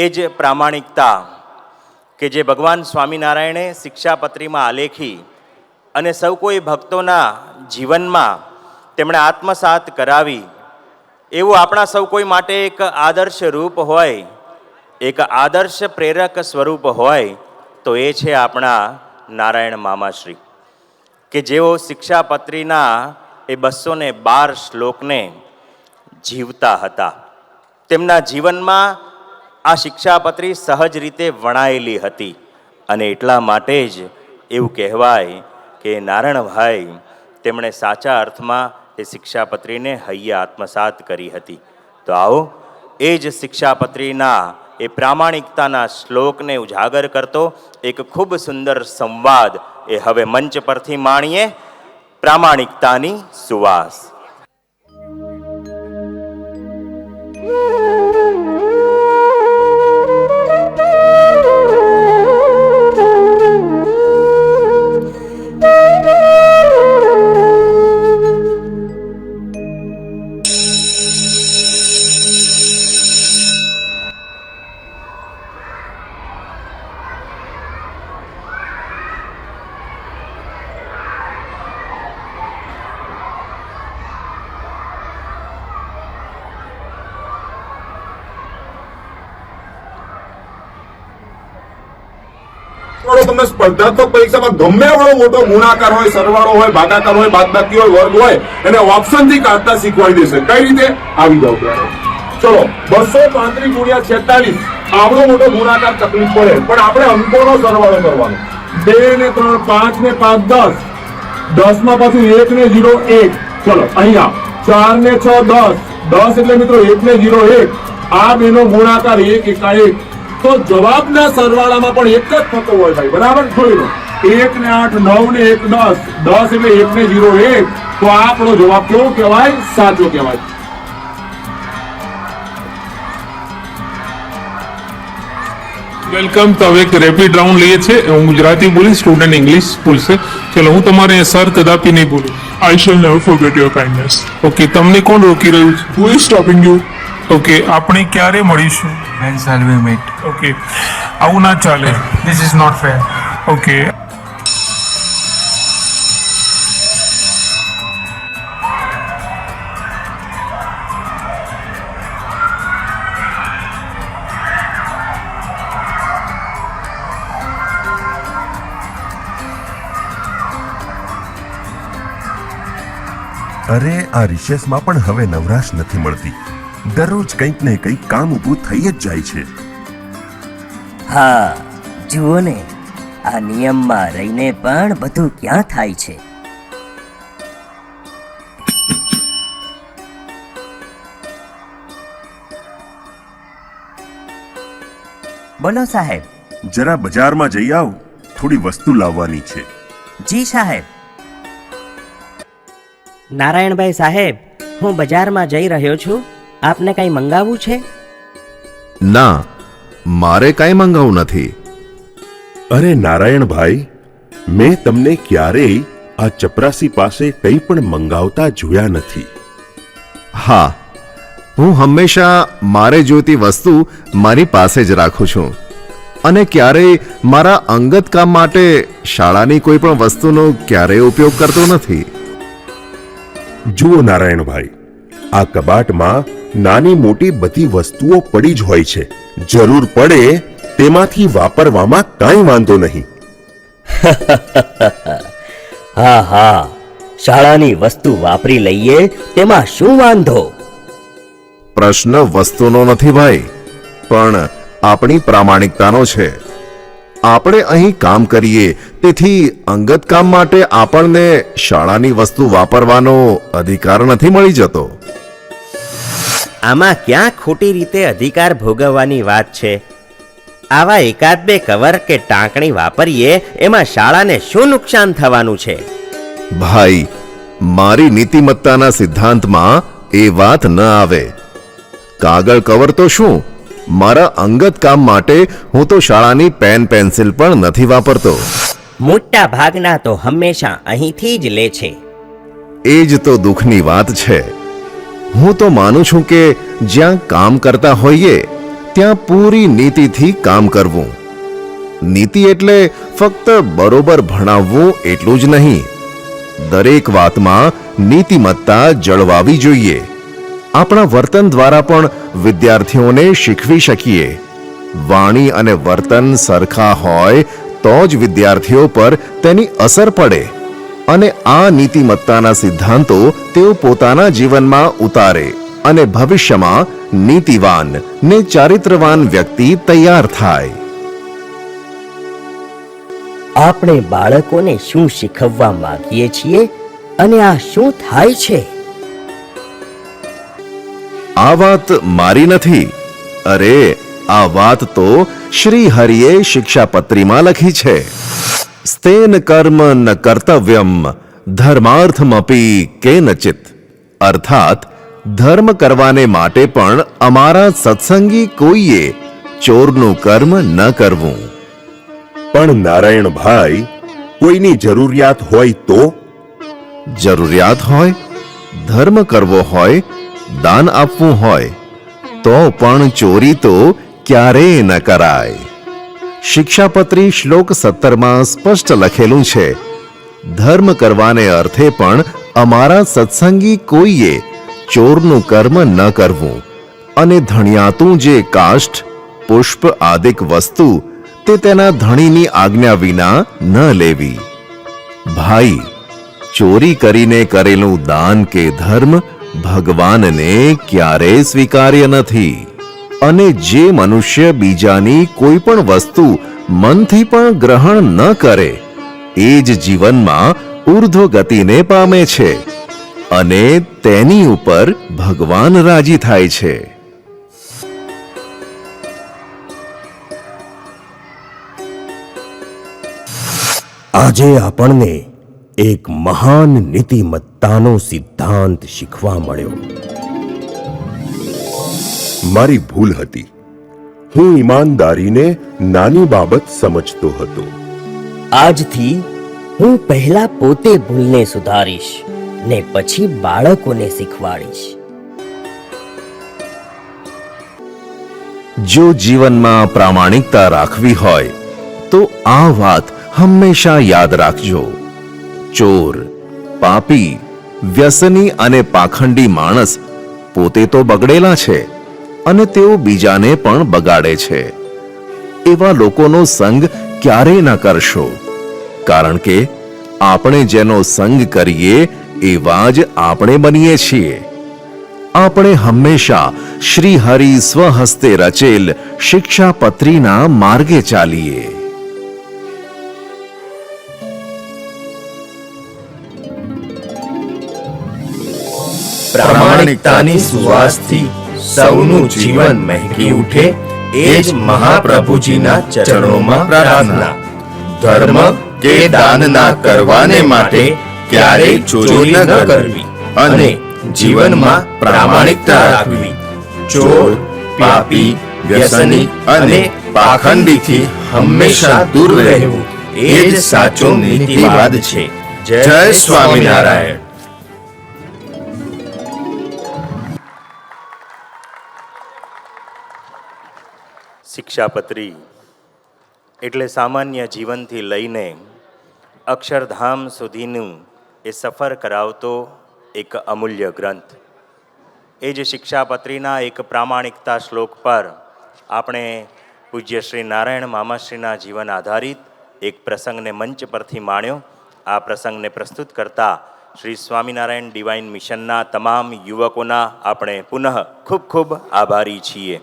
એ જ પ્રામાણિકતા કે જે ભગવાન સ્વામિનારાયણે શિક્ષાપત્રીમાં આલેખી અને સૌ કોઈ ભક્તોના જીવનમાં તેમણે આત્મસાત કરાવી, એવું આપણા સૌ કોઈ માટે એક આદર્શ રૂપ હોય, એક આદર્શ પ્રેરક સ્વરૂપ હોય તો એ છે આપણા નારાયણ મામાશ્રી, કે જેઓ શિક્ષાપત્રીના એ 212 શ્લોકને જીવતા હતા. તેમના જીવનમાં આ શિક્ષાપત્રી સહજ રીતે વણાયેલી હતી અને એટલા માટે જ એવું કહેવાય કે નારાયણભાઈ તેમણે સાચા અર્થમાં એ શિક્ષાપત્રીને હૈયે આત્મસાત કરી હતી. તો આવો એ જ શિક્ષાપત્રીના એ પ્રામાણિકતાના શ્લોકને ઉજાગર કરતો એક ખૂબ સુંદર સંવાદ એ હવે મંચ પરથી માણીએ. પ્રામાણિકતાની સુવાસ. તમે સ્પર્ધાત્મક પરીક્ષામાં ગમે એવડો મોટો ગુણાકાર હોય, સરવાળો હોય, ભાગાકાર હોય, બાદબાકી હોય, વર્ગ હોય, એને ઓપ્શન થી કાઢતા શીખવાડી દેશે. કઈ રીતે? આવી જાવ ત્યારે. ચલો 235 ગુણ્યા 46 આવડો મોટો ગુણાકાર તકલીફ પડે, પણ આપણે અંકોનો સરવાળો કરવાનો. 2 ને 3 5 ને 5 10, 10 માં પાછું 1 ને 0 1. ચલો અહીંયા 4 ને 6 10, 10 એટલે મિત્રો 1 ને 0 1. આ બેનો ગુણાકાર 1 એકા 1. તો જવાબના સરવાળામાં પણ એક જ થતો હોય ભાઈ, બરાબર? જોઈ લો 1 ને 8 9 ને 1 10, 10 એટલે 1 ને 0 1. તો આ આપણો જવાબ કેવો કહેવાય? સાચો કહેવાય. વેલકમ. તો હવે એક રેપિડ રાઉન્ડ લઈએ છીએ. હું ગુજરાતી બોલીશ, સ્ટુડન્ટ ઇંગ્લિશ બોલશે. ચલો, હું તમારે સર કદાપી નહીં બોલું. I shall never forget your kindness. Okay, તમને કોણ રોકી રહ્યું છે? Who is stopping you? Okay, આપણે ક્યારે મળીશું? When shall we meet? Okay, આવું ના ચાલે. This is not fair. Okay, અરે આ રિસેસમાં પણ હવે નવરાશ નથી મળતી. દરરોજ કંઈક ને કંઈક કામ ઊભું થઈ જ જાય છે. હા, જુઓ ને, આ નિયમમાં રહીને પણ બધું ક્યાં થાય છે. બોલો સાહેબ. જરા બજારમાં જઈ આવ, થોડી વસ્તુ લાવવાની છે. જી સાહેબ. નારાયણભાઈ સાહેબ, હું બજારમાં જઈ રહ્યો છું. આપને કંઈ મંગાવવું છે? ના, મારે કાંઈ મંગાવવું નથી. અરે નારાયણભાઈ, મેં તમને ક્યારેય આ ચપરાસી પાસે કંઈ પણ મંગાવતા જોયા નથી. હા, હું હંમેશા મારે જોઈતી વસ્તુ મારી પાસે જ રાખું છું અને ક્યારેય મારા અંગત કામ માટે શાળાની કોઈ પણ વસ્તુનો ક્યારેય ઉપયોગ કરતો નથી. જુઓ નારાયણભાઈ, આ કબાટમાં નાની મોટી બધી વસ્તુઓ પડી જ હોય છે. જરૂર પડે તેમાંથી વાપરવામાં કાંઈ વાંધો નહીં. હા હા, શાળાની વસ્તુ વાપરી લઈએ તેમાં શું વાંધો? પ્રશ્ન વસ્તુનો નથી ભાઈ, પણ આપણી પ્રામાણિકતાનો છે. આપણે અહીં કામ કરીએ, તેથી અંગત કામ માટે આપણને શાળાની વસ્તુ વાપરવાનો અધિકાર નથી મળી જતો. આમાં ક્યાં ખોટી રીતે અધિકાર ભોગવવાની વાત છે? આવા એકાદ બે કવર કે ટાંકણી વાપરીએ એમાં શાળાને શું નુકસાન થવાનું છે? ભાઈ, મારી નીતિમત્તાના સિદ્ધાંતમાં એ વાત ન આવે. કાગળ કવર તો શું, મારા અંગત કામ માટે હું તો શાળાની પેન પેન્સિલ પણ નથી વાપરતો. મોટા ભાગના તો હંમેશા અહીંથી જ લે છે. એ જ તો દુઃખની વાત છે. હું તો માનું છું કે જ્યાં કામ કરતા હોઈએ ત્યાં પૂરી નીતિથી કામ કરવું. નીતિ એટલે ફક્ત બરોબર ભણાવવું એટલું જ નહીં. દરેક વાતમાં નીતિમત્તા જળવાવી જોઈએ. આપણા વર્તન દ્વારા પણ વિદ્યાર્થીઓને શીખવી શકીએ. વાણી અને વર્તન સરખા હોય તો જ વિદ્યાર્થીઓ પર તેની અસર પડે અને આ નીતિમત્તાના સિદ્ધાંતો તેઓ પોતાના જીવનમાં ઉતારે અને ભવિષ્યમાં નીતિવાન ને ચારિત્રવાન વ્યક્તિ તૈયાર થાય. આપણે બાળકોને શું શીખવવા માંગીએ છીએ અને આ શું થાય છે? આ વાત મારી નથી. અરે, આ વાત તો શ્રી હરિએ શિક્ષાપત્રીમાં લખી છે. સ્તેન કર્મ ન કર્તવ્યમ ધર્માર્થમપી કેનચિત. અર્થાત ધર્મ કરવાને માટે પણ અમારા સત્સંગી કોઈએ ચોરનું કર્મ ન કરવું. પણ નારાયણભાઈ, કોઈની જરૂરિયાત હોય તો? જરૂરિયાત હોય, ધર્મ કરવો હોય, દાન આપવું હોય તો પણ ચોરી તો ક્યારેય ન કરાય. શિક્ષાપત્રી શ્લોક 17માં સ્પષ્ટ લખેલું છે, ધર્મ કરવાને અર્થે પણ અમારા સત્સંગી કોઈએ ચોરનું કર્મ ન કરવું અને ધણિયાતું જે કાષ્ઠ, પુષ્પ આદિક વસ્તુ તે તેના ધણીની આજ્ઞા વિના ન લેવી. ભાઈ, ચોરી કરીને કરેલું દાન કે ધર્મ ભગવાનને ક્યારેય સ્વીકાર્ય નથી. અને જે મનુષ્ય બીજાની કોઈ પણ વસ્તુ મનથી પણ ગ્રહણ ન કરે એ જ જીવનમાં ઉર્ધ્વ ગતિને પામે છે અને તેની ઉપર ભગવાન રાજી થાય છે. આજે આપણને એક મહાન નીતિમત્તાનો સિદ્ધાંત શીખવા મળ્યો. મારી ભૂલ હતી. હું ઈમાનદારીને નાની બાબત સમજતો હતો. આજથી હું પહેલા પોતે ભૂલને સુધારીશ ને પછી બાળકોને શીખવાડીશ. જો જીવનમાં પ્રામાણિકતા રાખવી હોય તો આ વાત હંમેશા યાદ રાખજો. ચોર, પાપી, વ્યસની અને પાખંડી માણસ પોતે તો બગડેલા છે અને તેઓ બીજાને પણ બગાડે છે. એવા લોકોનો સંગ ક્યારેય ન કરશો, કારણ કે આપણે જેનો સંગ કરીએ એવા જ આપણે બનીએ છીએ. આપણે હંમેશા શ્રી હરિ સ્વહસ્તે રચેલ શિક્ષાપત્રીના માર્ગે ચાલીએ. પ્રામાણિકતાની સુવાસથી સૌનું જીવન મહેકી ઉઠે એ જ મહાપ્રભુજીના ચરણોમાં પ્રાર્થના. ધર્મ કે દાન ના કરવાને માટે ક્યારેય ચોરી ન કરવી અને જીવનમાં પ્રામાણિકતા રાખવી. ચોર, પાપી, વ્યસની અને પાખંડીથી હંમેશા દૂર રહેવું એ જ સાચો નીતિવાદ છે. જય સ્વામિનારાયણ. શિક્ષાપત્રી એટલે સામાન્ય જીવનથી લઈને અક્ષરધામ સુધીનું એ સફર કરાવતો એક અમૂલ્ય ગ્રંથ. એ જ શિક્ષાપત્રીના એક પ્રામાણિકતા શ્લોક પર આપણે પૂજ્ય શ્રી નારાયણ મામાશ્રીના જીવન આધારિત એક પ્રસંગને મંચ પરથી માણ્યો. આ પ્રસંગને પ્રસ્તુત કરતા શ્રી સ્વામિનારાયણ ડિવાઇન મિશનના તમામ યુવકોના આપણે પુનઃ ખૂબ ખૂબ આભારી છીએ.